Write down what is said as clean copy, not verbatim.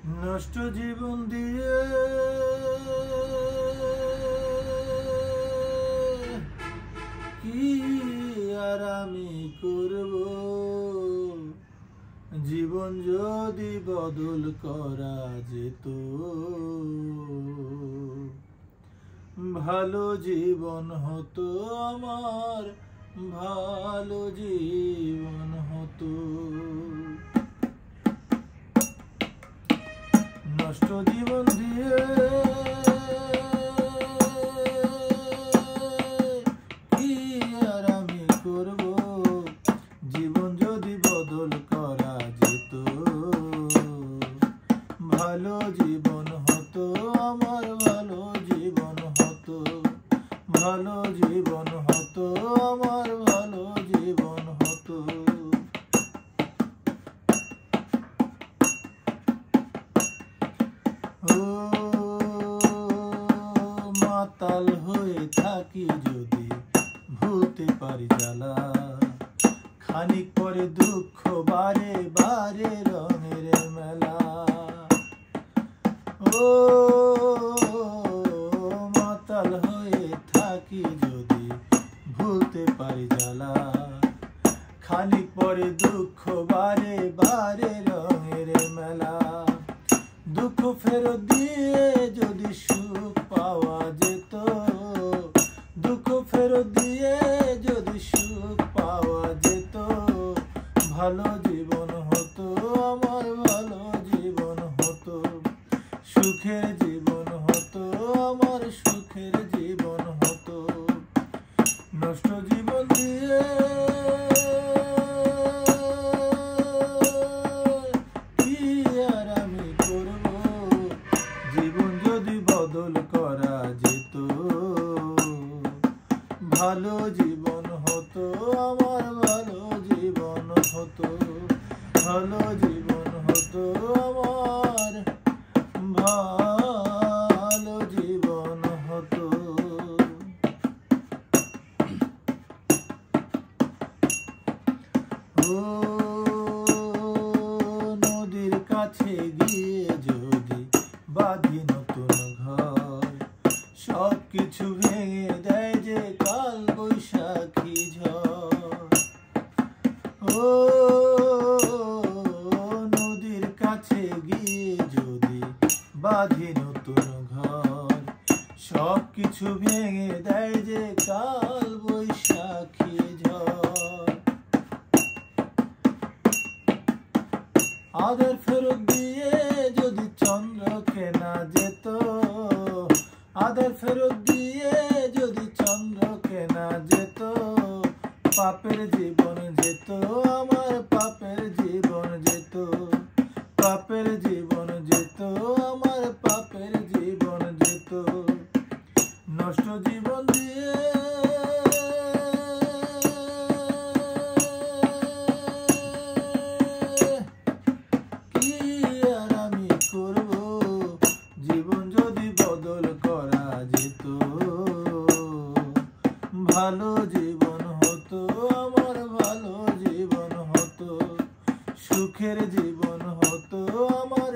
নষ্ট জীবন দিয়ে কি আর আমি করব, জীবন যদি বদল করা যেত, ভালো জীবন হতো আমার, ভালো জীবন হতো। নষ্ট জীবন দিয়ে কি আর আমি করব, জীবন যদি বদল করা যেত, ভালো জীবন হতো আমার, ভালো জীবন হতো, ভালো জীবন হতো আমার, ভালো জীবন হতো। ও মাতাল হয়ে থাকি যদি ভুলতে পারি জ্বালা, খানিক পরে দুঃখ বারে বারে রঙের মেলা। ও মাতাল হয়ে থাকি যদি ভুলতে পারি জ্বালা, খানিক পরে দুঃখ বারে বারে রঙের মেলা। দুঃখ ফেরত দিয়ে যদি সুখ পাওয়া যেত, দুঃখ ফেরত দিয়ে যদি সুখ পাওয়া যেত, ভালো জীবন হতো আমার, ভালো জীবন হতো, সুখের জীবন হতো আমার, সুখের জীবন হতো। নষ্ট জীবন দিয়ে কি আর আমি করব, জীবন যদি বদল করা যেত, ভালো জীবন হতো আমার, ভালো জীবন হতো, ভালো জীবন হতো আমার, ভালো জীবন হতো। ও নদীর কাছে গিয়ে যদি বাঁধি নতুন ঘর, সব কিছু ভেঙে দেয় যে কাল বৈশাখী ঝড়। ও নদীর কাছে গিয়ে যদি বাঁধি নতুন ঘর, সব কিছু ভেঙে দেয় যে কাল বৈশাখী ঝড়। আদের ফেরত দিয়ে যদি চন্দ্র কেনা যেত, আদের ফেরত দিয়ে যদি চন্দ্র কেনা যেত, পাপের জীবন যেত আমার, পাপের জীবন যেত, পাপের জীবন যেত আমার, পাপের জীবন যেত। নষ্ট জীবন দিয়ে কি আর আমি করব, জীবন যদি বদল করা যেত, ভালো জীবন হতো আমার, ভালো জীবন হতো, সুখের জীবন হতো আমার।